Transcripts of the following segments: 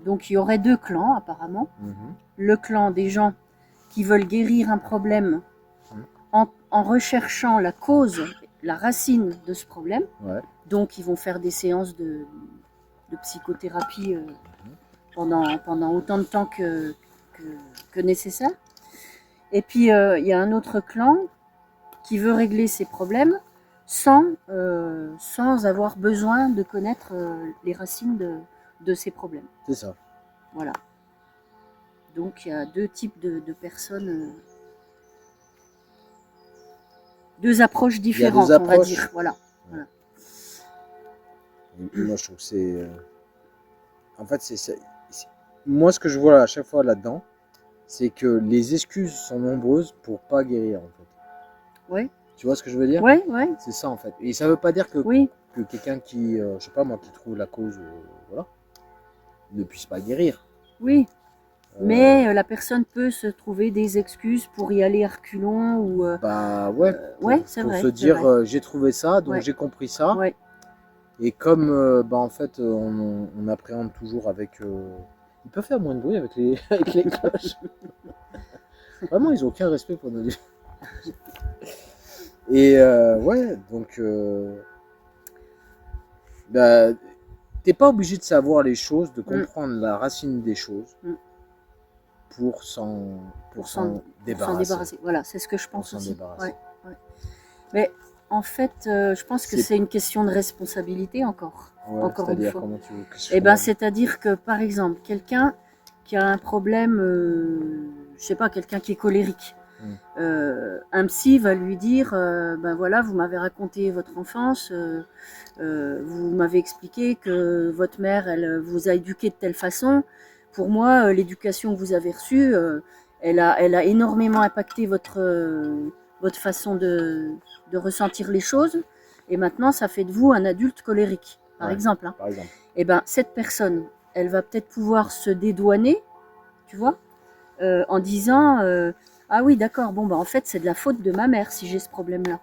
Donc il y aurait deux clans apparemment. Le clan des gens qui veulent guérir un problème en recherchant la cause, la racine de ce problème. Ouais. Donc ils vont faire des séances de psychothérapie pendant autant de temps que nécessaire. Et puis il y a un autre clan qui veut régler ses problèmes sans avoir besoin de connaître les racines de ces problèmes. C'est ça. Voilà. Donc il y a deux types de personnes, deux approches différentes, on va dire. Voilà. Ouais. Voilà. Moi je trouve que c'est... En fait, moi ce que je vois à chaque fois là-dedans, c'est que les excuses sont nombreuses pour pas guérir en fait. Oui. Tu vois ce que je veux dire? Oui, oui. C'est ça en fait. Et ça veut pas dire que, oui. que quelqu'un qui, je sais pas moi, qui trouve la cause, voilà, ne puisse pas guérir. Oui. Mais la personne peut se trouver des excuses pour y aller à reculons ou... bah ouais, c'est vrai. Pour se dire, j'ai trouvé ça, donc j'ai compris ça. Ouais. Et comme, bah en fait, on appréhende toujours avec... Ils peuvent faire moins de bruit avec les, avec les cloches. Vraiment, ils n'ont aucun respect pour nos... Et ouais, donc... bah, t'es pas obligé de savoir les choses, de comprendre la racine des choses pour s'en débarrasser. Voilà, c'est ce que je pense aussi. Ouais. Mais en fait, je pense que c'est une question de responsabilité encore une fois. Comment tu veux que Eh ben, c'est-à-dire que par exemple, quelqu'un qui a un problème, je sais pas, quelqu'un qui est colérique. Un psy va lui dire ben voilà, vous m'avez raconté votre enfance, vous m'avez expliqué que votre mère elle vous a éduqué de telle façon. Pour moi, l'éducation que vous avez reçue, elle a énormément impacté votre façon de ressentir les choses, et maintenant ça fait de vous un adulte colérique, par exemple. Par exemple. Et ben cette personne, elle va peut-être pouvoir se dédouaner, tu vois, en disant ah oui, d'accord, bon, bah en fait, c'est de la faute de ma mère si j'ai ce problème-là.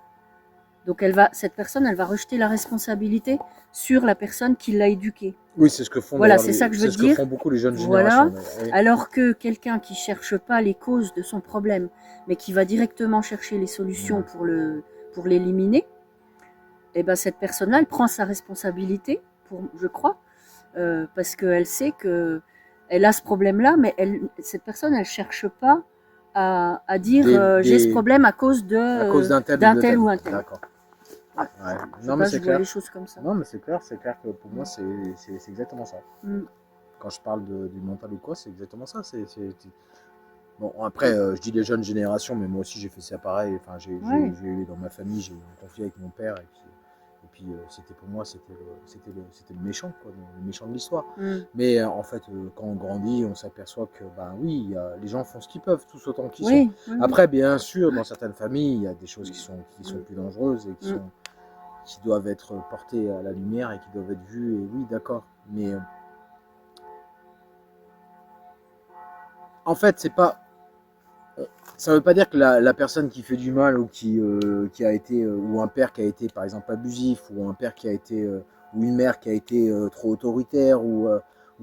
Donc, cette personne, elle va rejeter la responsabilité sur la personne qui l'a éduquée. Oui, c'est ce que font, voilà, c'est ça que je veux dire. Que font beaucoup les jeunes générations. Oui. Alors que quelqu'un qui ne cherche pas les causes de son problème, mais qui va directement chercher les solutions pour l'éliminer, et ben cette personne-là, elle prend sa responsabilité, je crois, parce qu'elle sait qu'elle a ce problème-là, mais cette personne, elle ne cherche pas à dire j'ai ce problème à cause d'un tel ou un tel. D'accord. Ouais. Non, mais c'est clair. Les choses comme ça. Non, mais c'est clair que pour moi, c'est exactement ça. Quand je parle du mental ou quoi, c'est exactement ça. Bon, après, je dis les jeunes générations, mais moi aussi, j'ai fait ça pareil. Enfin, j'ai eu dans ma famille, j'ai eu un conflit avec mon père, et puis c'était pour moi, c'était le méchant, quoi, le méchant de l'histoire. Mais en fait, quand on grandit, on s'aperçoit que, ben oui, les gens font ce qu'ils peuvent, tous autant qu'ils sont. Après, bien sûr, dans certaines familles, il y a des choses qui sont plus dangereuses et qui doivent être portées à la lumière et qui doivent être vues. Et oui, d'accord. Mais en fait, c'est pas... Ça ne veut pas dire que la personne qui fait du mal ou qui a été, ou un père qui a été par exemple abusif, ou un père qui a été, ou une mère qui a été trop autoritaire, ou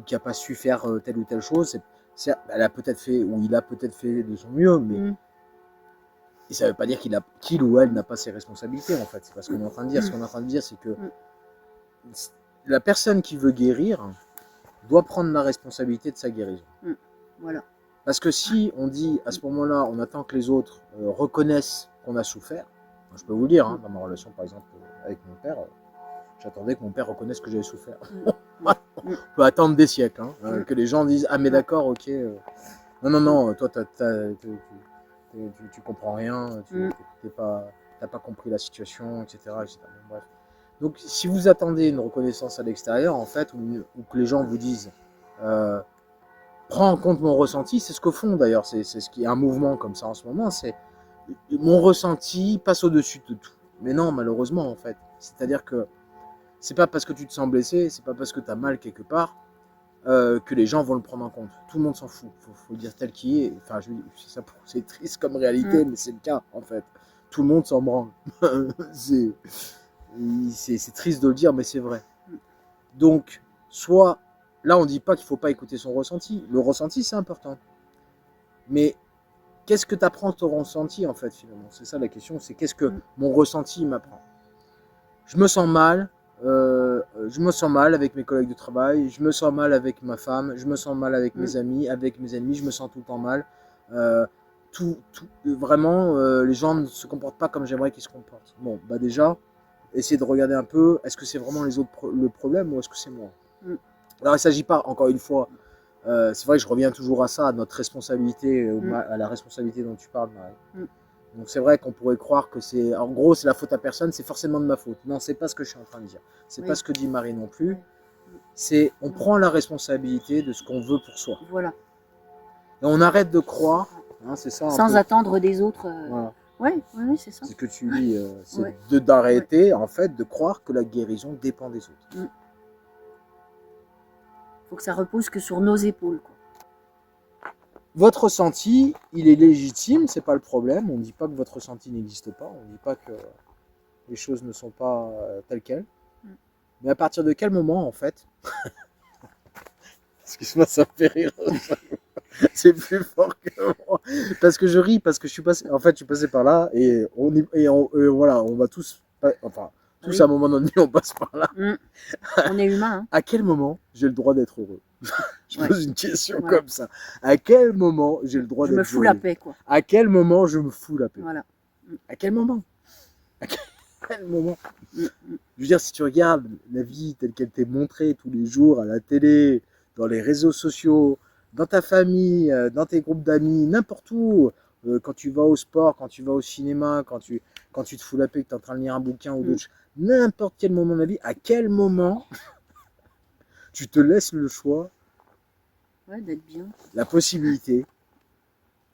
qui n'a pas su faire telle ou telle chose, elle a peut-être fait, ou il a peut-être fait de son mieux, mais et ça ne veut pas dire qu'il ou elle n'a pas ses responsabilités en fait. C'est pas ce qu'on est en train de dire. Ce qu'on est en train de dire, c'est que la personne qui veut guérir doit prendre la responsabilité de sa guérison. Voilà. Parce que si on dit à ce moment-là, on attend que les autres reconnaissent qu'on a souffert, je peux vous le dire, hein, dans ma relation par exemple avec mon père, j'attendais que mon père reconnaisse que j'avais souffert. On peut attendre des siècles, hein, que les gens disent ah mais d'accord, ok, non, toi tu comprends rien, t'as pas compris la situation, etc. Bref. Donc si vous attendez une reconnaissance à l'extérieur, en fait, ou que les gens vous disent prends en compte mon ressenti, c'est ce que font d'ailleurs, c'est ce qui est un mouvement comme ça en ce moment, c'est mon ressenti passe au-dessus de tout. Mais non, malheureusement en fait, c'est-à-dire que c'est pas parce que tu te sens blessé, c'est pas parce que tu as mal quelque part que les gens vont le prendre en compte. Tout le monde s'en fout, faut le dire tel qu'il est. Enfin, c'est triste comme réalité, mais c'est le cas en fait. Tout le monde s'en branle. c'est triste de le dire, mais c'est vrai. Donc, soit là, on ne dit pas qu'il ne faut pas écouter son ressenti. Le ressenti, c'est important. Mais qu'est-ce que tu apprends ton ressenti, en fait, finalement? C'est ça la question, c'est qu'est-ce que mon ressenti m'apprend? Je me sens mal. Je me sens mal avec mes collègues de travail, je me sens mal avec ma femme, je me sens mal avec mes amis, je me sens tout le temps mal. Vraiment, les gens ne se comportent pas comme j'aimerais qu'ils se comportent. Bon, bah déjà, essayer de regarder un peu, est-ce que c'est vraiment les autres le problème ou est-ce que c'est moi? Alors, il ne s'agit pas, encore une fois, c'est vrai que je reviens toujours à ça, à notre responsabilité, à la responsabilité dont tu parles, Marie. Donc c'est vrai qu'on pourrait croire que c'est, en gros, c'est la faute à personne, c'est forcément de ma faute. Non, c'est pas ce que je suis en train de dire. C'est pas ce que dit Marie non plus. C'est, on prend la responsabilité de ce qu'on veut pour soi. Voilà. Et on arrête de croire, hein, c'est ça. Sans attendre des autres. Voilà. Ouais, c'est ça. C'est ce que tu dis, c'est d'arrêter, en fait, de croire que la guérison dépend des autres. Faut que ça repose que sur nos épaules, quoi. Votre ressenti, il est légitime, c'est pas le problème. On ne dit pas que votre ressenti n'existe pas, on ne dit pas que les choses ne sont pas telles quelles. Mais à partir de quel moment, en fait, excuse-moi, ça me fait rire. C'est plus fort que moi. Parce que je ris, parce que je suis passé, en fait, je suis passé par là et voilà, on va tous, enfin, tous à un moment donné, on passe par là. On est humain. Hein. À quel moment j'ai le droit d'être heureux? Je pose une question comme ça. À quel moment j'ai le droit d'être heureux? Je me fous la paix, quoi. À quel moment je me fous la paix? Voilà. À quel moment? À quel moment? Je veux dire, si tu regardes la vie telle qu'elle t'est montrée tous les jours à la télé, dans les réseaux sociaux, dans ta famille, dans tes groupes d'amis, n'importe où, quand tu vas au sport, quand tu vas au cinéma, quand tu te fous la paix, que tu es en train de lire un bouquin ou d'autres choses, n'importe quel moment de la vie, à quel moment tu te laisses le choix, d'être bien, la possibilité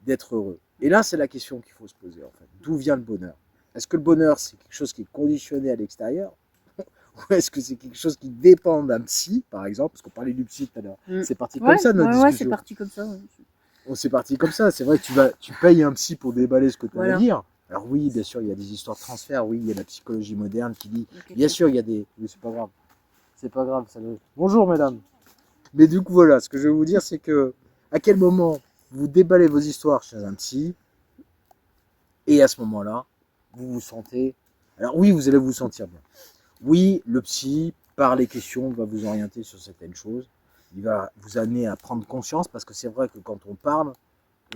d'être heureux. Et là, c'est la question qu'il faut se poser, en fait. D'où vient le bonheur? Est-ce que le bonheur, c'est quelque chose qui est conditionné à l'extérieur? Ou est-ce que c'est quelque chose qui dépend d'un psy, par exemple? Parce qu'on parlait du psy tout à l'heure. C'est parti comme ça, notre discussion. c'est parti comme ça. C'est parti comme ça. C'est vrai que tu payes un psy pour déballer ce que tu as à dire. Alors oui, bien sûr, il y a des histoires de transfert. Oui, il y a la psychologie moderne qui dit... Bien sûr, il y a des... Mais c'est pas grave. C'est pas grave. Bonjour, mesdames. Mais du coup, voilà, ce que je veux vous dire, c'est que à quel moment vous déballez vos histoires chez un psy et à ce moment-là, vous vous sentez... Alors oui, vous allez vous sentir bien. Oui, le psy, par les questions, va vous orienter sur certaines choses. Il va vous amener à prendre conscience parce que c'est vrai que quand on parle,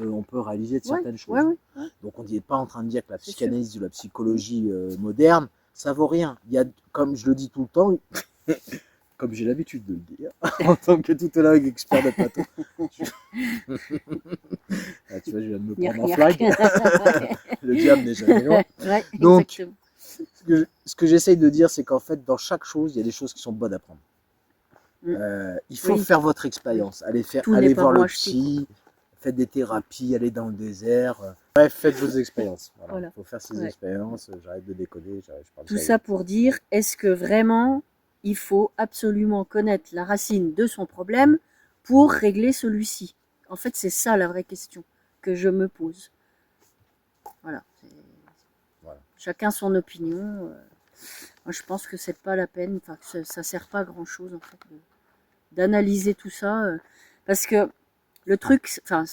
on peut réaliser de certaines choses. Donc on n'est pas en train de dire que la psychanalyse ou la psychologie moderne, ça vaut rien. Il y a, comme je le dis tout le temps, comme j'ai l'habitude de le dire, en tant que tutologue expert de plateau. Ah, tu vois, je viens de me prendre en flag. Le diable n'est jamais loin. Donc, ce que j'essaye de dire, c'est qu'en fait, dans chaque chose, il y a des choses qui sont bonnes à prendre. Il faut faire votre expérience. Allez voir le psy, faites des thérapies, allez dans le désert. Bref, faites vos expériences. Voilà. Il faut faire ces expériences. J'arrête de déconner. Tout ça pour dire, est-ce que vraiment, il faut absolument connaître la racine de son problème pour régler celui-ci? En fait, c'est ça la vraie question que je me pose. Voilà. Chacun son opinion. Moi, je pense que c'est pas la peine, enfin, que ça sert pas à grand chose en fait d'analyser tout ça, parce que le truc, enfin,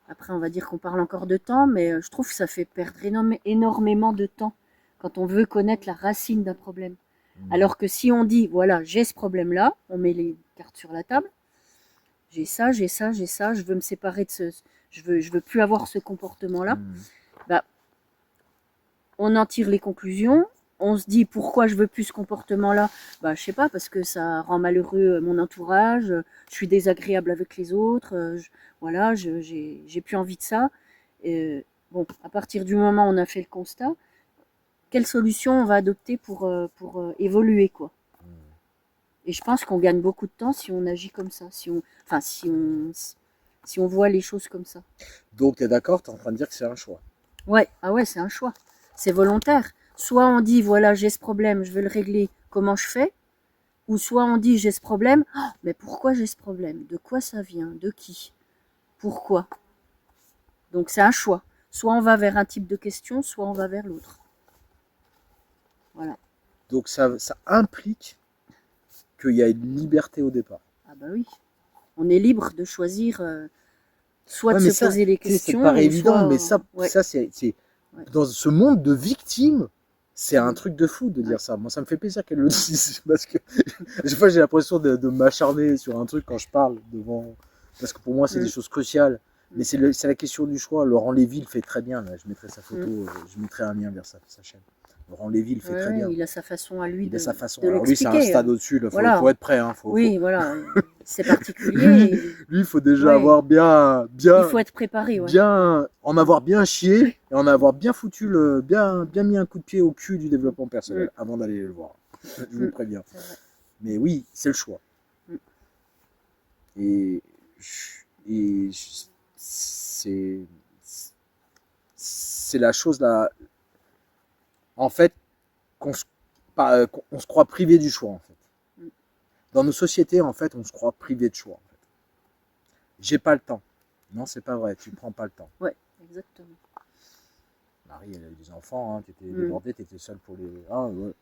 après on va dire qu'on parle encore de temps, mais je trouve que ça fait perdre énormément de temps quand on veut connaître la racine d'un problème. Alors que si on dit voilà, j'ai ce problème-là, on met les cartes sur la table, j'ai ça, je veux me séparer de je veux plus avoir ce comportement-là. Bah, on en tire les conclusions, on se dit pourquoi je veux plus ce comportement-là. Bah, je sais pas, parce que ça rend malheureux mon entourage, je suis désagréable avec les autres, voilà, j'ai plus envie de ça. Bon, à partir du moment où on a fait le constat, quelle solution on va adopter pour évoluer, quoi. Et je pense qu'on gagne beaucoup de temps si on agit comme ça, si on voit les choses comme ça. Donc tu es d'accord, tu es en train de dire que c'est un choix. Ouais, c'est un choix. C'est volontaire. Soit on dit, voilà, j'ai ce problème, je veux le régler, comment je fais? Ou soit on dit, j'ai ce problème, oh, mais pourquoi j'ai ce problème? De quoi ça vient? De qui? Pourquoi? Donc c'est un choix. Soit on va vers un type de question, soit on va vers l'autre. Voilà. Donc ça implique qu'il y a une liberté au départ. Ah bah oui. On est libre de choisir soit de se poser les questions. Ça paraît évident, mais ça c'est dans ce monde de victimes, c'est un truc de fou de dire ça. Moi, ça me fait plaisir qu'elle le dise parce que à chaque fois j'ai l'impression de m'acharner sur un truc quand je parle devant. Parce que pour moi, c'est des choses cruciales. Mais c'est la question du choix. Laurent Lévy le fait très bien. Là. Je mettrai sa photo, je mettrai un lien vers sa chaîne. Laurent Lévy le fait très bien. Il a sa façon à lui. Il a sa façon. Alors lui, c'est un stade au-dessus. Il faut être prêt. Hein. Voilà. C'est particulier. Lui, il faut déjà avoir bien. Il faut être préparé. Bien, en avoir bien chié et en avoir bien foutu, bien mis un coup de pied au cul du développement personnel avant d'aller le voir. Je vous préviens. Mais oui, c'est le choix. Et c'est la chose là. En fait, qu'on se croit privé du choix en fait. Dans nos sociétés, en fait, on se croit privé de choix. En fait. J'ai pas le temps. Non, c'est pas vrai. Tu prends pas le temps. Ouais, exactement. Marie, elle a eu des enfants. Hein, t'étais débordée, t'étais seule pour les. Ah, ouais.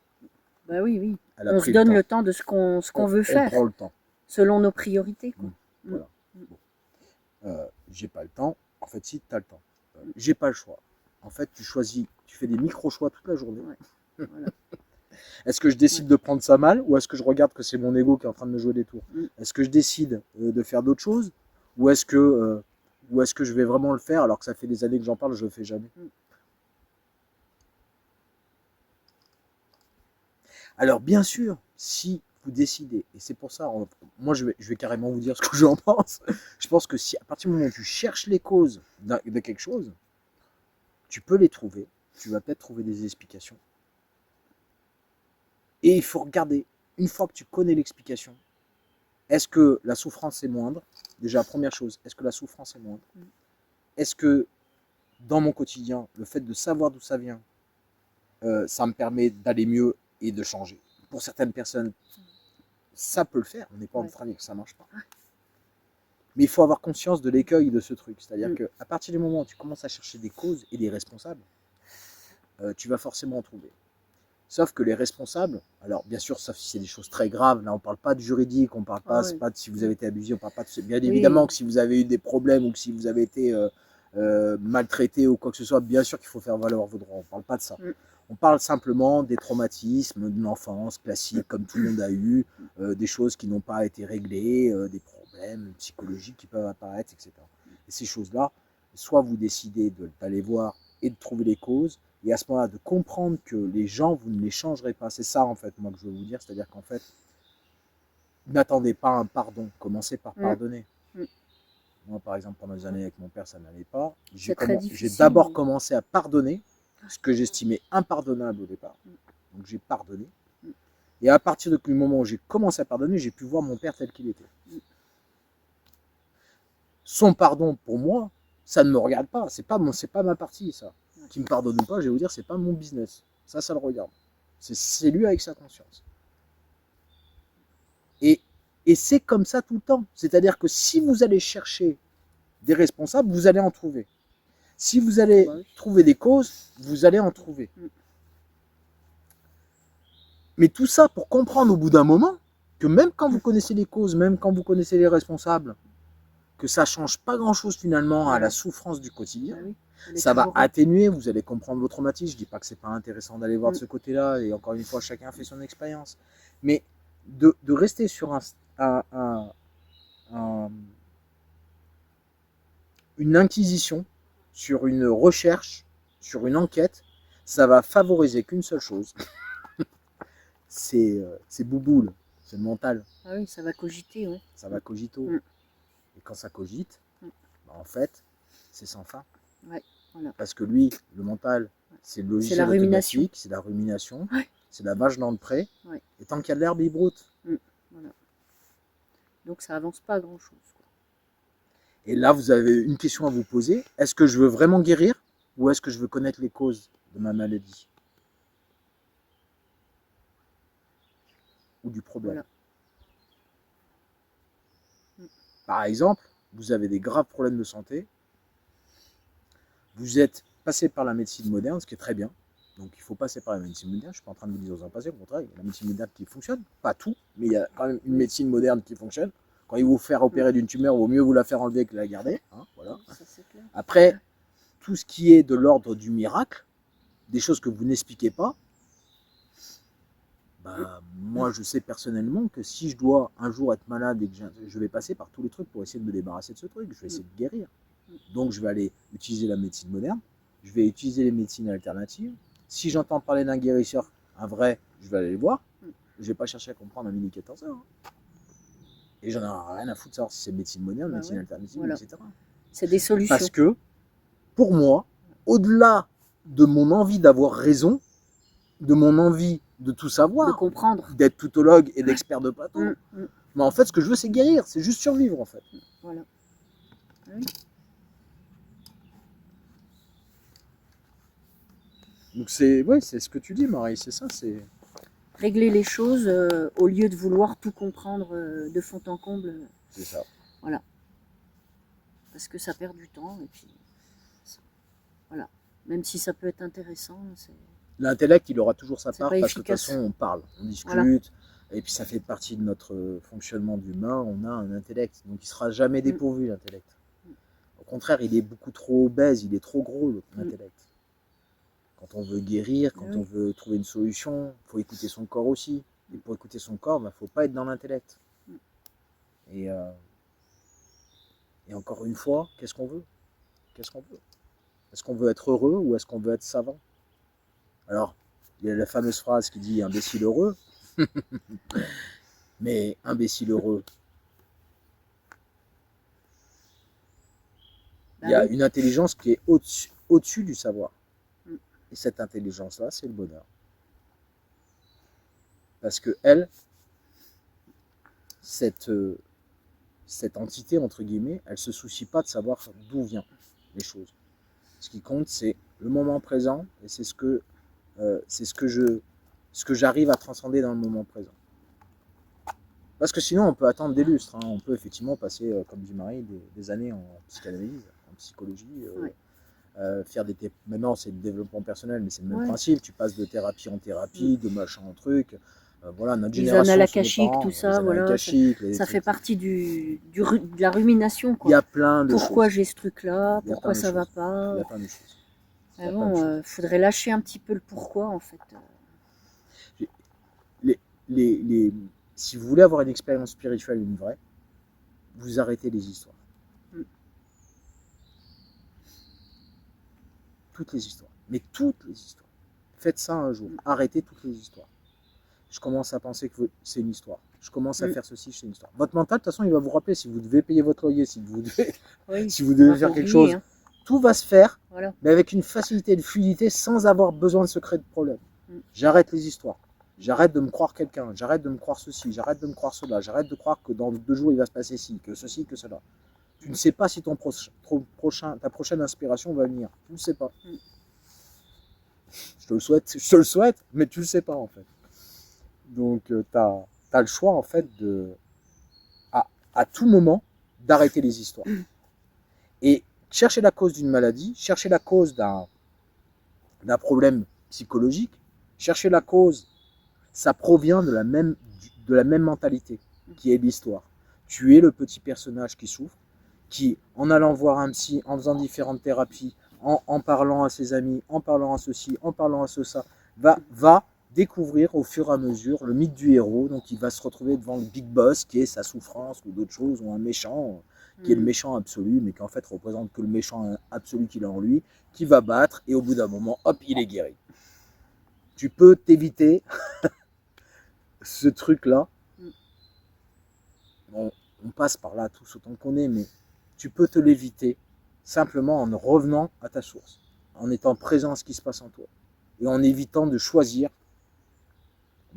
Bah oui. On se donne le temps de ce qu'on veut faire. On prend le temps. Selon nos priorités. Quoi. Voilà. Bon. J'ai pas le temps. En fait, si, tu as le temps. J'ai pas le choix. En fait, tu choisis, tu fais des micro-choix toute la journée. Ouais. Voilà. Est-ce que je décide de prendre ça mal ou est-ce que je regarde que c'est mon ego qui est en train de me jouer des tours? Est-ce que je décide de faire d'autres choses ou est-ce que je vais vraiment le faire alors que ça fait des années que j'en parle, je le fais jamais? Alors bien sûr, si vous décidez, et c'est pour ça, moi je vais carrément vous dire ce que j'en pense. Je pense que si à partir du moment où tu cherches les causes de quelque chose, tu peux les trouver, tu vas peut-être trouver des explications. Et il faut regarder, une fois que tu connais l'explication, est-ce que la souffrance est moindre? Déjà, première chose, est-ce que la souffrance est moindre? Est-ce que dans mon quotidien, le fait de savoir d'où ça vient, ça me permet d'aller mieux et de changer? Pour certaines personnes, ça peut le faire, on n'est pas en train de dire que ça ne marche pas. Mais il faut avoir conscience de l'écueil de ce truc. C'est-à-dire qu'à partir du moment où tu commences à chercher des causes et des responsables, tu vas forcément en trouver. Sauf que les responsables, alors bien sûr, sauf si c'est des choses très graves, là on ne parle pas de juridique, on ne parle pas, pas de si vous avez été abusé, on ne parle pas de... Bien évidemment que si vous avez eu des problèmes ou que si vous avez été maltraité ou quoi que ce soit, bien sûr qu'il faut faire valoir vos droits, on ne parle pas de ça. On parle simplement des traumatismes de l'enfance classique, comme tout le monde a eu, des choses qui n'ont pas été réglées, des problèmes psychologiques qui peuvent apparaître, etc. Et ces choses-là, soit vous décidez d'aller voir et de trouver les causes, et à ce moment-là, de comprendre que les gens, vous ne les changerez pas. C'est ça, en fait, moi, que je veux vous dire. C'est-à-dire qu'en fait, n'attendez pas un pardon. Commencez par pardonner. Moi, par exemple, pendant des années avec mon père, ça n'allait pas. J'ai d'abord commencé à pardonner ce que j'estimais impardonnable au départ. Donc, j'ai pardonné. Et à partir du moment où j'ai commencé à pardonner, j'ai pu voir mon père tel qu'il était. Son pardon, pour moi, ça ne me regarde pas. C'est pas ma partie, ça. Qui me pardonne ou pas, je vais vous dire, c'est pas mon business. Ça le regarde. C'est lui avec sa conscience. Et c'est comme ça tout le temps. C'est-à-dire que si vous allez chercher des responsables, vous allez en trouver. Si vous allez trouver des causes, vous allez en trouver. Mais tout ça pour comprendre au bout d'un moment que même quand vous connaissez les causes, même quand vous connaissez les responsables, que ça ne change pas grand-chose finalement à la souffrance du quotidien. Ça va atténuer, vous allez comprendre vos traumatismes. Je ne dis pas que ce n'est pas intéressant d'aller voir de ce côté-là, et encore une fois, chacun fait son expérience. Mais de rester sur une inquisition, sur une recherche, sur une enquête, ça va favoriser qu'une seule chose. C'est bouboule, c'est le mental. Ah oui, ça va cogiter, oui. Ça va cogito. Et quand ça cogite, en fait, c'est sans fin. Ouais, voilà. Parce que lui, le mental, c'est le logiciel automatique, c'est la rumination, c'est la vache dans le pré. Et tant qu'il y a de l'herbe, il broute. Voilà. Donc ça avance pas à grand-chose. Et là, vous avez une question à vous poser. Est-ce que je veux vraiment guérir ou est-ce que je veux connaître les causes de ma maladie ou du problème? Voilà. Par exemple, vous avez des graves problèmes de santé, vous êtes passé par la médecine moderne, ce qui est très bien, Donc il faut passer par la médecine moderne. Je suis pas en train de vous dire aux passer, au contraire, il y a la médecine moderne qui fonctionne, pas tout, mais il y a quand même une médecine moderne qui fonctionne. Quand il vous faire opérer d'une tumeur, il vaut mieux vous la faire enlever que la garder. Hein, voilà. Après, tout ce qui est de l'ordre du miracle, des choses que vous n'expliquez pas, bah, moi je sais personnellement que si je dois un jour être malade et que je vais passer par tous les trucs pour essayer de me débarrasser de ce truc, je vais essayer de guérir. Donc je vais aller utiliser la médecine moderne, je vais utiliser les médecines alternatives. Si j'entends parler d'un guérisseur, un vrai, je vais aller le voir. Je ne vais pas chercher à comprendre un mini 14 heures. Et j'en ai rien à foutre de savoir si c'est médecine moderne, médecine alternative, etc. C'est des solutions. Parce que, pour moi, au-delà de mon envie d'avoir raison, de mon envie de tout savoir, de comprendre, d'être toutologue et d'expert de plateau, mais en fait, ce que je veux, c'est guérir, c'est juste survivre, en fait. Voilà. Oui. Donc c'est ce que tu dis, Marie, c'est ça, c'est régler les choses au lieu de vouloir tout comprendre de fond en comble. C'est ça. Voilà. Parce que ça perd du temps et puis voilà. Même si ça peut être intéressant, l'intellect, il aura toujours sa part parce efficace. Que de toute façon, on parle, on discute, voilà. Et puis ça fait partie de notre fonctionnement d'humain. On a un intellect, donc il sera jamais dépourvu, l'intellect. Au contraire, il est beaucoup trop obèse, il est trop gros, l'intellect. Quand on veut guérir, quand on veut trouver une solution, il faut écouter son corps aussi. Et pour écouter son corps, il ne faut pas être dans l'intellect. Et encore une fois, qu'est-ce qu'on veut? Qu'est-ce qu'on veut? Est-ce qu'on veut être heureux ou est-ce qu'on veut être savant? Alors, il y a la fameuse phrase qui dit « imbécile heureux ». Mais imbécile heureux, il y a une intelligence qui est au-dessus du savoir. Et cette intelligence-là, c'est le bonheur. Parce que elle, cette entité, entre guillemets, elle ne se soucie pas de savoir d'où viennent les choses. Ce qui compte, c'est le moment présent, et c'est ce que j'arrive à transcender dans le moment présent. Parce que sinon, on peut attendre des lustres. Hein. On peut effectivement passer, comme dit Marie, des années en psychanalyse, en psychologie, faire des... Maintenant, c'est le développement personnel, mais c'est le même principe. Tu passes de thérapie en thérapie, de machin en truc. Voilà, notre génération, les annales akashiques, tout ça, voilà, ça fait partie de la rumination. Quoi. Il y a plein de Pourquoi j'ai ce truc-là? Pourquoi ça va pas? Il y a plein de choses. Ah bon, faudrait lâcher un petit peu le pourquoi, en fait. Si vous voulez avoir une expérience spirituelle, une vraie, vous arrêtez les histoires. Toutes les histoires. Mais toutes les histoires. Faites ça un jour. Arrêtez toutes les histoires. Je commence à penser que c'est une histoire. Je commence à faire ceci, c'est une histoire. Votre mental, de toute façon, il va vous rappeler si vous devez payer votre loyer, si vous devez faire quelque chose. Hein. Tout va se faire, mais avec une facilité, une fluidité, sans avoir besoin de se créer de problème. J'arrête les histoires. J'arrête de me croire quelqu'un. J'arrête de me croire ceci. J'arrête de me croire cela. J'arrête de croire que dans 2 jours, il va se passer ci, que ceci, que cela. Tu ne sais pas si ta prochaine inspiration va venir. Tu ne le sais pas. Je te le souhaite, mais tu ne le sais pas en fait. Donc tu as le choix en fait à tout moment d'arrêter les histoires. Et chercher la cause d'une maladie, chercher la cause d'un problème psychologique, chercher la cause, ça provient de la même mentalité qui est l'histoire. Tu es le petit personnage qui souffre, qui, en allant voir un psy, en faisant différentes thérapies, en parlant à ses amis, en parlant à ceci, en parlant à ça, va découvrir au fur et à mesure le mythe du héros. Donc il va se retrouver devant le big boss qui est sa souffrance ou d'autres choses, ou un méchant qui est le méchant absolu, mais qui en fait représente que le méchant absolu qu'il a en lui, qui va battre et au bout d'un moment, hop, il est guéri. Tu peux t'éviter ce truc-là. Bon, on passe par là tous autant qu'on est, mais tu peux te l'éviter simplement en revenant à ta source, en étant présent à ce qui se passe en toi et en évitant de choisir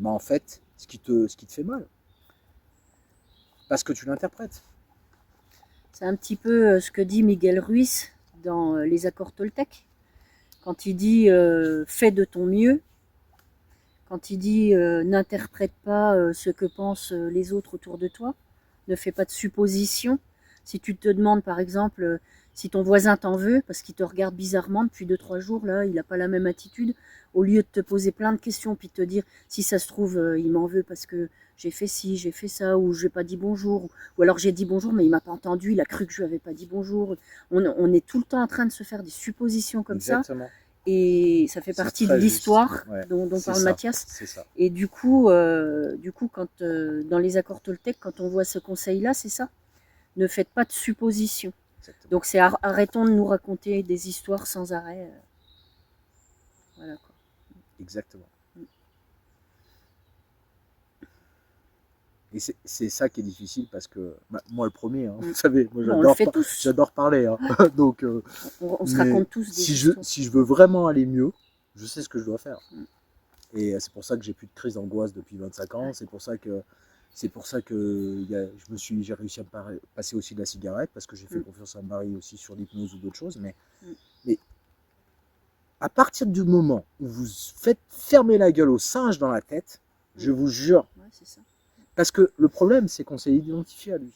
en fait ce qui te fait mal parce que tu l'interprètes. C'est un petit peu ce que dit Miguel Ruiz dans les accords Toltec quand il dit fais de ton mieux, quand il dit n'interprète pas ce que pensent les autres autour de toi, ne fais pas de suppositions. Si tu te demandes, par exemple, si ton voisin t'en veut, parce qu'il te regarde bizarrement depuis 2-3 jours, là, il n'a pas la même attitude, au lieu de te poser plein de questions, puis de te dire, si ça se trouve, il m'en veut parce que j'ai fait ci, j'ai fait ça, ou je n'ai pas dit bonjour, ou alors j'ai dit bonjour, mais il ne m'a pas entendu, il a cru que je lui avais pas dit bonjour. On est tout le temps en train de se faire des suppositions comme Exactement. ça. Et ça fait partie de l'histoire dont parle Mathias. C'est ça. Et du coup quand, dans les accords Toltec, quand on voit ce conseil-là, c'est ça. Ne faites pas de suppositions. Exactement. Donc c'est arrêtons de nous raconter des histoires sans arrêt. Voilà quoi. Exactement. Et c'est ça qui est difficile parce que moi le premier, hein, vous savez, moi j'adore parler. Hein. Donc, on se raconte tous des histoires. Si je veux vraiment aller mieux, je sais ce que je dois faire. Et c'est pour ça que j'ai plus de crise d'angoisse depuis 25 ans. C'est pour ça que j'ai réussi à me passer aussi de la cigarette parce que j'ai fait confiance à Marie aussi sur l'hypnose ou d'autres choses. Mais à partir du moment où vous faites fermer la gueule au singe dans la tête, je vous jure. Ouais, c'est ça. Parce que le problème, c'est qu'on s'est identifié à lui.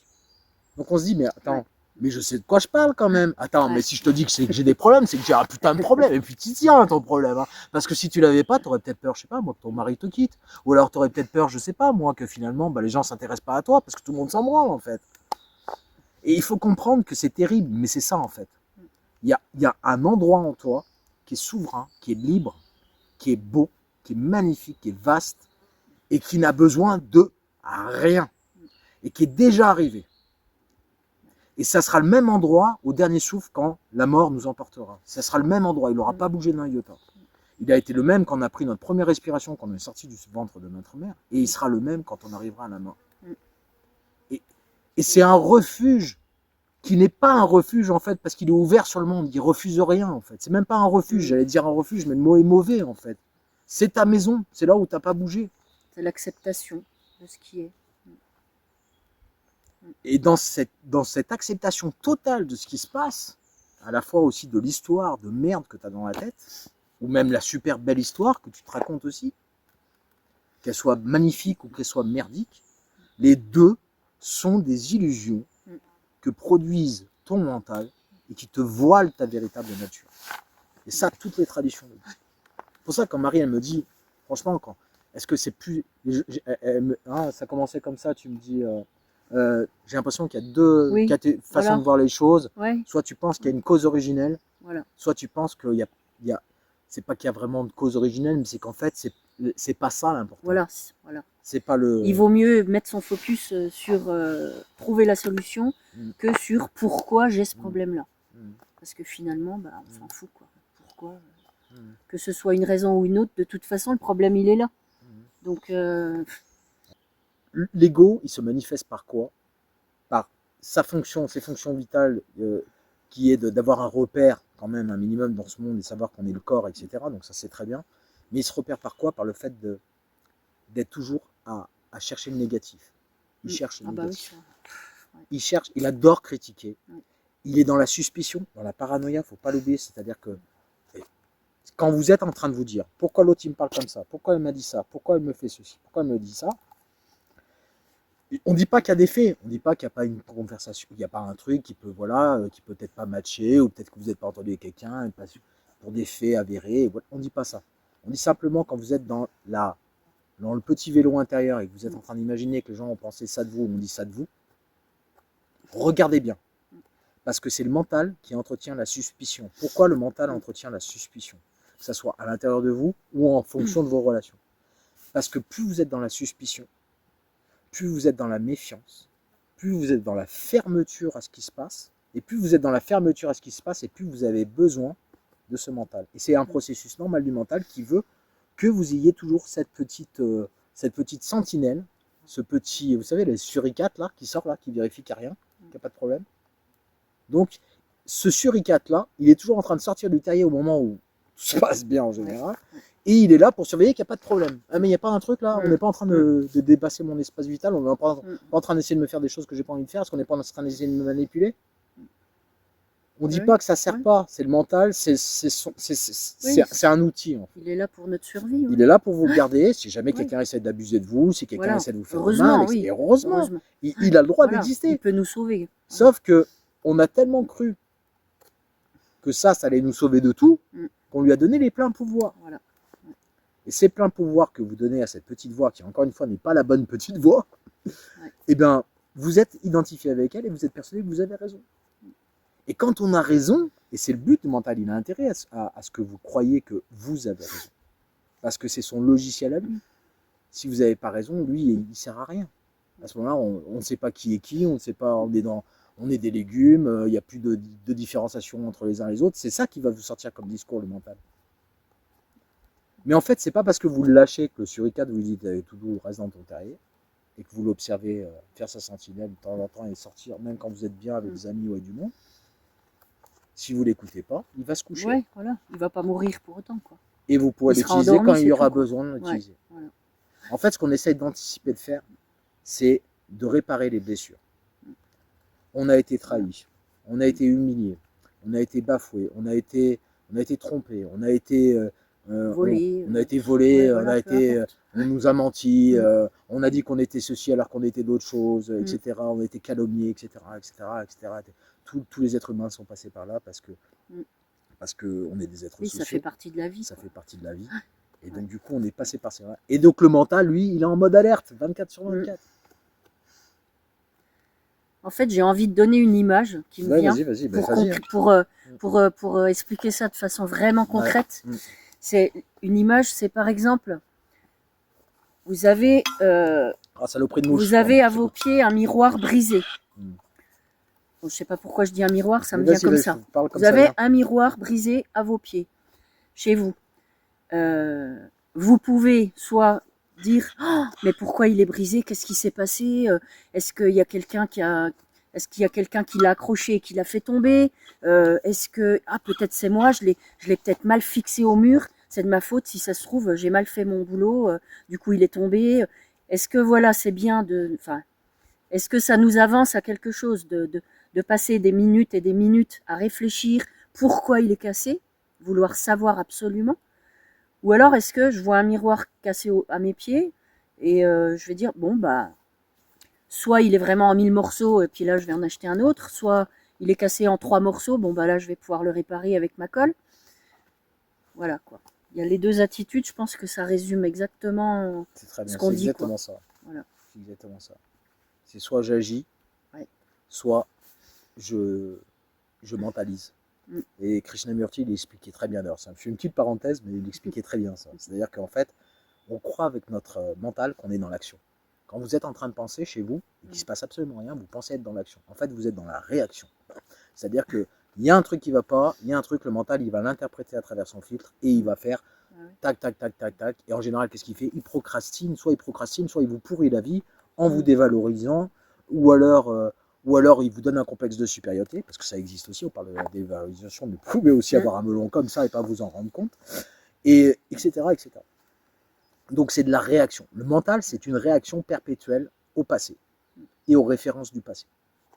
Donc on se dit, mais attends, mais je sais de quoi je parle quand même. Attends, mais si je te dis que j'ai des problèmes, c'est que j'ai un putain de problème. Et puis tu tiens ton problème. Hein. Parce que si tu l'avais pas, tu aurais peut-être peur, je sais pas moi, que ton mari te quitte. Ou alors tu aurais peut-être peur, je sais pas moi, que finalement les gens s'intéressent pas à toi parce que tout le monde s'en branle en fait. Et il faut comprendre que c'est terrible, mais c'est ça en fait. Il y a un endroit en toi qui est souverain, qui est libre, qui est beau, qui est magnifique, qui est vaste et qui n'a besoin de rien et qui est déjà arrivé. Et ça sera le même endroit au dernier souffle quand la mort nous emportera. Ça sera le même endroit, il n'aura pas bougé d'un iota. Il a été le même quand on a pris notre première respiration, quand on est sorti du ventre de notre mère, et il sera le même quand on arrivera à la mort. Et c'est un refuge qui n'est pas un refuge en fait, parce qu'il est ouvert sur le monde, il refuse rien en fait. C'est même pas un refuge, j'allais dire un refuge, mais le mot est mauvais en fait. C'est ta maison, c'est là où tu n'as pas bougé. C'est l'acceptation de ce qui est. Et dans cette acceptation totale de ce qui se passe, à la fois aussi de l'histoire de merde que tu as dans la tête, ou même la super belle histoire que tu te racontes aussi, qu'elle soit magnifique ou qu'elle soit merdique, les deux sont des illusions que produisent ton mental et qui te voilent ta véritable nature. Et ça, toutes les traditions le disent. C'est pour ça que quand Marie, elle me dit, franchement, est-ce que c'est plus... ça commençait comme ça, tu me dis... j'ai l'impression qu'il y a deux façons de voir les choses. Soit tu penses qu'il y a une cause originelle, soit tu penses qu'il y a c'est pas qu'il y a vraiment de cause originelle, mais c'est qu'en fait c'est pas ça l'important. Voilà. C'est pas le. Il vaut mieux mettre son focus sur trouver la solution que sur pourquoi j'ai ce problème-là. Parce que finalement, on s'en fout quoi. Pourquoi que ce soit une raison ou une autre, de toute façon le problème il est là. Donc l'ego, il se manifeste par quoi? Par sa fonction, ses fonctions vitales, qui est d'avoir un repère, quand même, un minimum dans ce monde, et savoir qu'on est le corps, etc. Donc ça, c'est très bien. Mais il se repère par quoi? Par le fait d'être toujours à chercher le négatif. Il cherche le négatif. Il cherche, il adore critiquer. Il est dans la suspicion, dans la paranoïa, il ne faut pas l'oublier. C'est-à-dire que quand vous êtes en train de vous dire pourquoi l'autre il me parle comme ça, pourquoi il m'a dit ça, pourquoi il me fait ceci, pourquoi il me dit ça, on ne dit pas qu'il y a des faits, on ne dit pas qu'il n'y a pas une conversation, il n'y a pas un truc qui peut, qui peut peut-être pas matcher, ou peut-être que vous n'êtes pas entendu avec quelqu'un pour des faits avérés. On ne dit pas ça. On dit simplement quand vous êtes dans le petit vélo intérieur et que vous êtes en train d'imaginer que les gens ont pensé ça de vous, ou ont dit ça de vous, regardez bien. Parce que c'est le mental qui entretient la suspicion. Pourquoi le mental entretient la suspicion? Que ce soit à l'intérieur de vous ou en fonction de vos relations. Parce que plus vous êtes dans la suspicion, plus vous êtes dans la méfiance, plus vous êtes dans la fermeture à ce qui se passe, et plus vous êtes dans la fermeture à ce qui se passe, et plus vous avez besoin de ce mental. Et c'est un processus normal du mental qui veut que vous ayez toujours cette petite sentinelle, ce petit, vous savez, les suricates là, qui sort là, qui vérifie qu'il n'y a rien, qu'il n'y a pas de problème. Donc, ce suricate là, il est toujours en train de sortir du terrier au moment où tout se passe bien en général. Et il est là pour surveiller qu'il n'y a pas de problème. Ah mais il n'y a pas un truc là, on n'est pas en train de dépasser mon espace vital, on n'est pas en train d'essayer de me faire des choses que j'ai pas envie de faire, est-ce qu'on n'est pas en train d'essayer de me manipuler? On dit pas que ça sert pas, c'est le mental, c'est un outil. En fait. Il est là pour notre survie. Il est là pour vous garder, si jamais quelqu'un essaie d'abuser de vous, si quelqu'un essaie de vous faire mal, et heureusement. Il a le droit d'exister. Il peut nous sauver. Sauf que on a tellement cru que ça allait nous sauver de tout, qu'on lui a donné les pleins pouvoirs. Voilà. Et ces pleins pouvoirs que vous donnez à cette petite voix, qui encore une fois n'est pas la bonne petite voix, eh bien, vous êtes identifié avec elle et vous êtes persuadé que vous avez raison. Et quand on a raison, et c'est le but du mental, il a intérêt à ce que vous croyez que vous avez raison. Parce que c'est son logiciel à lui. Si vous n'avez pas raison, lui, il ne sert à rien. À ce moment-là, on ne sait pas qui est qui, on ne sait pas, on est des légumes, il n'y a plus de différenciation entre les uns et les autres. C'est ça qui va vous sortir comme discours, le mental. Mais en fait, c'est pas parce que vous le lâchez que le suricate vous dit tout doux, reste dans ton terrier, et que vous l'observez faire sa sentinelle de temps en temps et sortir, même quand vous êtes bien avec des amis ou avec du monde. Si vous ne l'écoutez pas, il va se coucher. Ouais, voilà. Il ne va pas mourir pour autant, quoi. Et vous pourrez l'utiliser quand il y aura besoin de l'utiliser. Ouais, voilà. En fait, ce qu'on essaye d'anticiper de faire, c'est de réparer les blessures. On a été trahi, on a été humilié, on a été bafoué, on a été trompé, on a été volé, on nous a menti, on a dit qu'on était ceci alors qu'on était d'autres choses, etc. On a été calomniés, etc. Tous les êtres humains sont passés par là parce que on est des êtres sociaux. Ça fait partie de la vie. Ça fait partie de la vie. Et donc du coup, on est passé par ça. Et donc le mental, lui, il est en mode alerte, 24/24. En fait, j'ai envie de donner une image qui me vient pour expliquer ça de façon vraiment concrète. C'est une image, c'est par exemple, vous avez, à vos pieds un miroir brisé. Bon, je ne sais pas pourquoi je dis un miroir, ça me vient comme ça. Vous avez un miroir brisé à vos pieds, chez vous. Vous pouvez soit dire oh, mais pourquoi il est brisé, qu'est-ce qui s'est passé, est-ce qu'il y a quelqu'un qui l'a accroché et qui l'a fait tomber, est-ce que peut-être c'est moi, je l'ai peut-être mal fixé au mur, c'est de ma faute, si ça se trouve j'ai mal fait mon boulot, du coup il est tombé. Est-ce que voilà, c'est bien est-ce que ça nous avance à quelque chose de passer des minutes et des minutes à réfléchir pourquoi il est cassé, vouloir savoir absolument? Ou alors est-ce que je vois un miroir cassé à mes pieds et je vais dire bon bah soit il est vraiment en 1000 morceaux et puis là je vais en acheter un autre, soit il est cassé en 3 morceaux, bon bah là je vais pouvoir le réparer avec ma colle. Voilà quoi. Il y a les deux attitudes, je pense que ça résume exactement ce qu'on dit. C'est exactement ça. Voilà. C'est exactement ça. C'est soit j'agis, soit je mentalise. Et Krishnamurti, il expliquait très bien d'ailleurs. Je fais une petite parenthèse, mais il expliquait très bien ça. C'est-à-dire qu'en fait, on croit avec notre mental qu'on est dans l'action. Quand vous êtes en train de penser chez vous, et qu'il ne se passe absolument rien, vous pensez être dans l'action. En fait, vous êtes dans la réaction. C'est-à-dire qu'il y a un truc qui ne va pas, il y a un truc, le mental, il va l'interpréter à travers son filtre et il va faire tac, tac, tac, tac, tac. Et en général, qu'est-ce qu'il fait? Il procrastine, soit il vous pourrit la vie en vous dévalorisant, ou alors il vous donne un complexe de supériorité, parce que ça existe aussi, on parle de la dévalorisation, mais vous pouvez aussi avoir un melon comme ça et pas vous en rendre compte, et etc., etc. Donc c'est de la réaction. Le mental, c'est une réaction perpétuelle au passé et aux références du passé.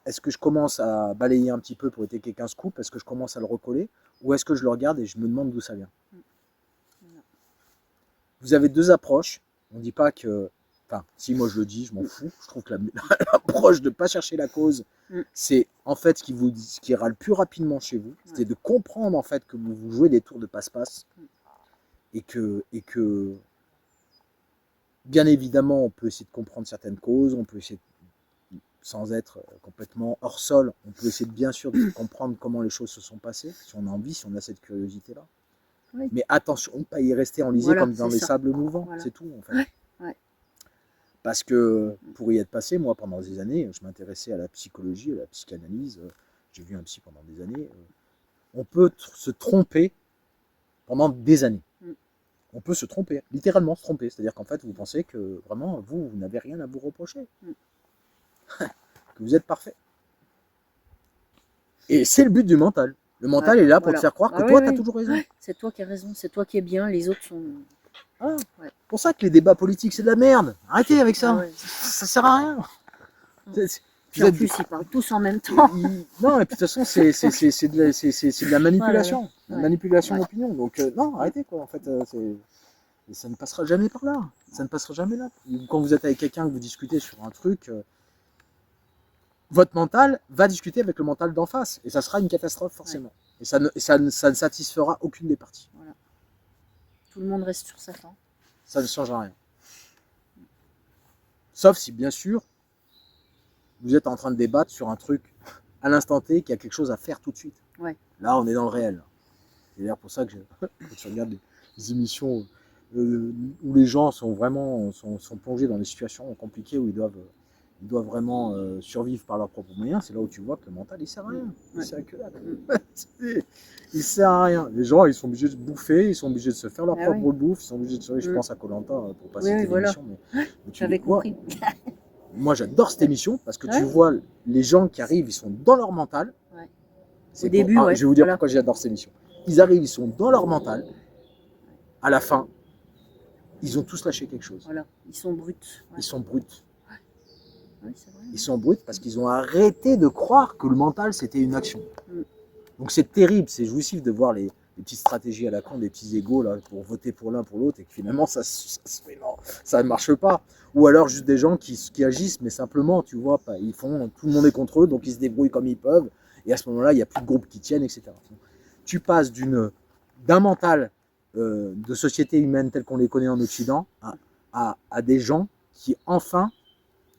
Est-ce que je commence à balayer un petit peu pour éviter que quelqu'un se coupe? Est-ce que je commence à le recoller? Ou est-ce que je le regarde et je me demande d'où ça vient? Vous avez deux approches. On ne dit pas que... Enfin, si moi je le dis, je m'en fous. Je trouve que l'approche de ne pas chercher la cause, c'est en fait ce qui ira le plus rapidement chez vous. C'est de comprendre en fait que vous jouez des tours de passe-passe et que bien évidemment, on peut essayer de comprendre certaines causes, on peut essayer, sans être complètement hors sol, on peut essayer de bien sûr de comprendre comment les choses se sont passées, si on a envie, si on a cette curiosité-là. Oui. Mais attention, ne pas y rester enlisé comme dans les sables mouvants, c'est tout en fait. Parce que pour y être passé, moi pendant des années, je m'intéressais à la psychologie, à la psychanalyse, j'ai vu un psy pendant des années. On peut se tromper pendant des années. On peut se tromper, littéralement se tromper. C'est-à-dire qu'en fait, vous pensez que vraiment, vous n'avez rien à vous reprocher. Que vous êtes parfait. Et c'est le but du mental. Le mental est là pour te faire croire que toi, tu as toujours raison. C'est toi qui as raison, c'est toi qui es bien, les autres sont... C'est pour ça que les débats politiques, c'est de la merde. Arrêtez avec ça. Ça sert à rien. Puis en plus, ils parlent tous en même temps. Non, et puis de toute façon, c'est de la manipulation. La manipulation d'opinion. Donc, non, arrêtez, quoi. En fait, et ça ne passera jamais par là. Ça ne passera jamais là. Quand vous êtes avec quelqu'un, que vous discutez sur un truc, votre mental va discuter avec le mental d'en face. Et ça sera une catastrophe, forcément. Et ça ne satisfera aucune des parties. Voilà. Tout le monde reste sur sa fin. Ça ne changera rien. Sauf si, bien sûr, vous êtes en train de débattre sur un truc à l'instant T qui a quelque chose à faire tout de suite. Ouais. Là, on est dans le réel. C'est d'ailleurs pour ça que quand je regarde des émissions où les gens sont vraiment sont plongés dans des situations compliquées où ils doivent vraiment survivre par leurs propres moyens, c'est là où tu vois que le mental, il sert à rien. Il sert à que dalle. Il sert à rien. Les gens, ils sont obligés de bouffer, ils sont obligés de se faire leur propre bouffe, ils sont obligés de survivre. Je pense à Koh Lanta pour pas citer l'émission. Mais j'avais compris. Moi, j'adore cette émission parce que tu vois les gens qui arrivent, ils sont dans leur mental. Au début, je vais vous dire pourquoi j'adore cette émission. Ils arrivent, ils sont dans leur mental. À la fin, ils ont tous lâché quelque chose. Voilà, ils sont bruts. Ils sont bruts. Ouais, c'est vrai. Ils sont bruts parce qu'ils ont arrêté de croire que le mental, c'était une action. Donc c'est terrible, c'est jouissif de voir les petites stratégies à la con, des petits égos là, pour voter pour l'un, pour l'autre, et que finalement, ça ne marche pas. Ou alors juste des gens qui agissent, mais simplement, tu vois, ils font, tout le monde est contre eux, donc ils se débrouillent comme ils peuvent, et à ce moment-là, il n'y a plus de groupes qui tiennent, etc. Tu passes d'un mental de société humaine tel qu'on les connaît en Occident à des gens qui, enfin,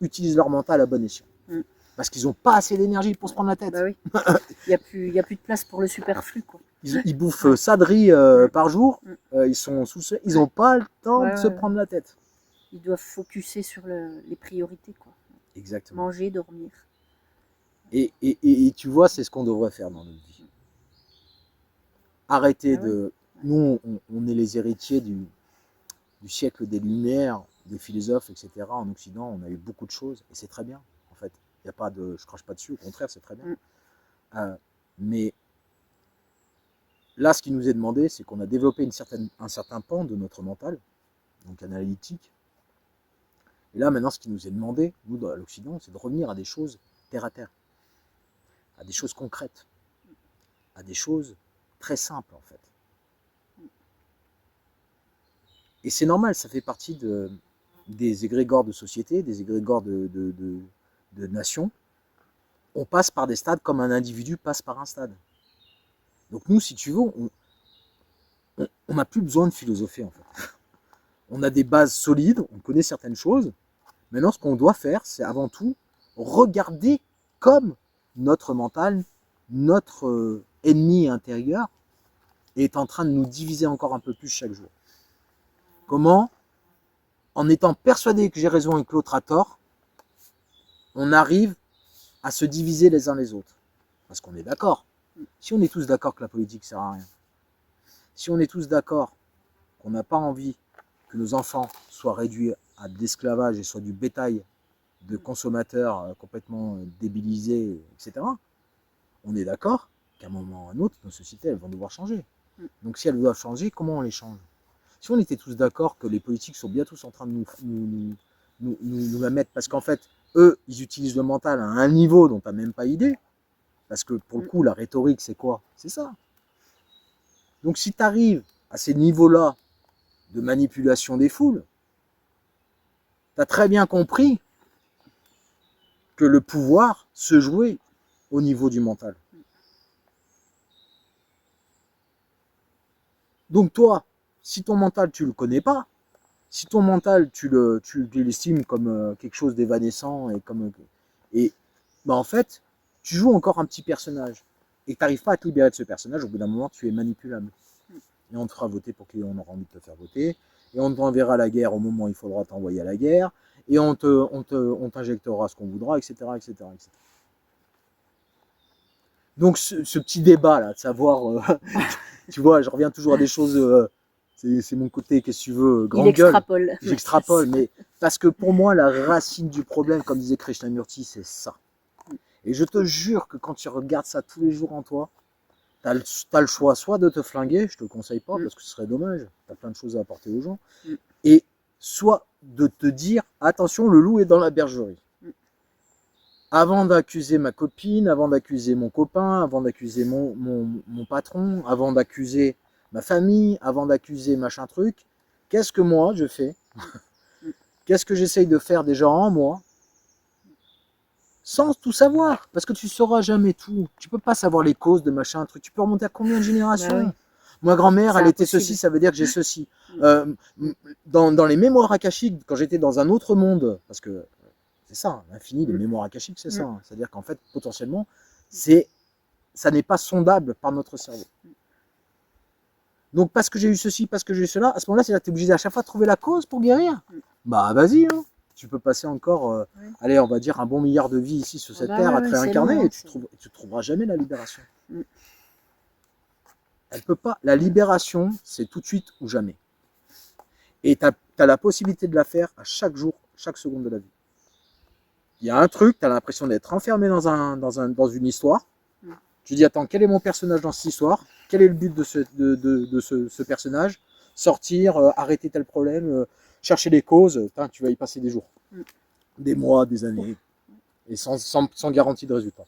utilisent leur mental à bon escient. Parce qu'ils n'ont pas assez d'énergie pour se prendre la tête. Bah oui. Il n'y a plus de place pour le superflu, quoi. Ils bouffent ça de riz par jour, ils sont ils n'ont pas le temps de se prendre la tête. Ils doivent focuser sur les priorités, quoi. Exactement. Manger, dormir. Et tu vois, c'est ce qu'on devrait faire dans notre vie. Arrêter de... Nous, on est les héritiers du siècle des Lumières, des philosophes, etc. En Occident, on a eu beaucoup de choses, et c'est très bien, en fait. Il y a pas de... Je crache pas dessus, au contraire, c'est très bien. Mais là, ce qui nous est demandé, c'est qu'on a développé un certain pan de notre mental, donc analytique. Et là, maintenant, ce qui nous est demandé, nous, dans l'Occident, c'est de revenir à des choses terre à terre, à des choses concrètes, à des choses très simples, en fait. Et c'est normal, ça fait partie des égrégores de société, des égrégores de nations. On passe par des stades comme un individu passe par un stade. Donc nous, si tu veux, on n'a plus besoin de philosopher, en fait. On a des bases solides, on connaît certaines choses. Maintenant, ce qu'on doit faire, c'est avant tout regarder comme notre mental, notre ennemi intérieur, est en train de nous diviser encore un peu plus chaque jour. Comment, en étant persuadé que j'ai raison et que l'autre a tort, on arrive à se diviser les uns les autres. Parce qu'on est d'accord. Si on est tous d'accord que la politique ne sert à rien, si on est tous d'accord qu'on n'a pas envie que nos enfants soient réduits à de l'esclavage et soient du bétail de consommateurs complètement débilisés, etc., on est d'accord qu'à un moment ou à un autre, nos sociétés, elles vont devoir changer. Donc si elles doivent changer, comment on les change? Si on était tous d'accord que les politiques sont bien tous en train de nous la mettre, parce qu'en fait, eux, ils utilisent le mental à un niveau dont tu n'as même pas idée, parce que pour le coup, la rhétorique, c'est quoi? C'est ça. Donc si tu arrives à ces niveaux-là de manipulation des foules, tu as très bien compris que le pouvoir se jouait au niveau du mental. Donc toi, si ton mental, tu ne le connais pas, si ton mental, tu l'estimes comme quelque chose d'évanescent, et en fait, tu joues encore un petit personnage, et que tu n'arrives pas à te libérer de ce personnage, au bout d'un moment, tu es manipulable. Et on te fera voter pour qui on aura envie de te faire voter, et on t'enverra à la guerre au moment où il faudra t'envoyer à la guerre, et on t'injectera ce qu'on voudra, etc., etc., etc. Donc ce petit débat là, de savoir, tu vois, je reviens toujours à des choses, c'est mon côté, qu'est-ce que tu veux, grande gueule. J'extrapole, mais parce que pour moi, la racine du problème, comme disait Krishnamurti, c'est ça. Et je te jure que quand tu regardes ça tous les jours en toi, tu as le choix soit de te flinguer, je te le conseille pas parce que ce serait dommage, tu as plein de choses à apporter aux gens, et soit de te dire, attention, le loup est dans la bergerie. Avant d'accuser ma copine, avant d'accuser mon copain, avant d'accuser mon patron, avant d'accuser ma famille, avant d'accuser machin truc, qu'est-ce que moi je fais? Qu'est-ce que j'essaye de faire déjà en moi? Sans tout savoir, parce que tu sauras jamais tout. Tu peux pas savoir les causes de machin truc. Tu peux remonter à combien de générations? Bah oui. Moi, grand-mère, elle était impossible. ceci, ça veut dire que j'ai ceci. Dans les mémoires akashiques, quand j'étais dans un autre monde, parce que c'est ça, l'infini des mémoires akashiques, c'est ça. C'est-à-dire qu'en fait, potentiellement, ça n'est pas sondable par notre cerveau. Donc, parce que j'ai eu ceci, parce que j'ai eu cela, à ce moment-là, c'est là que tu es obligé à chaque fois de trouver la cause pour guérir. Bah, vas-y, hein. Tu peux passer encore, allez, on va dire un bon milliard de vies ici sur cette terre à te réincarner et tu ne trouveras jamais la libération. Elle peut pas. La libération, c'est tout de suite ou jamais. Et tu as la possibilité de la faire à chaque jour, chaque seconde de la vie. Il y a un truc, tu as l'impression d'être enfermé dans une histoire. Tu dis, attends, quel est mon personnage dans cette histoire? Quel est le but de ce personnage? Sortir, arrêter tel problème, chercher les causes. Tu vas y passer des jours, des mois, des années, et sans garantie de résultat.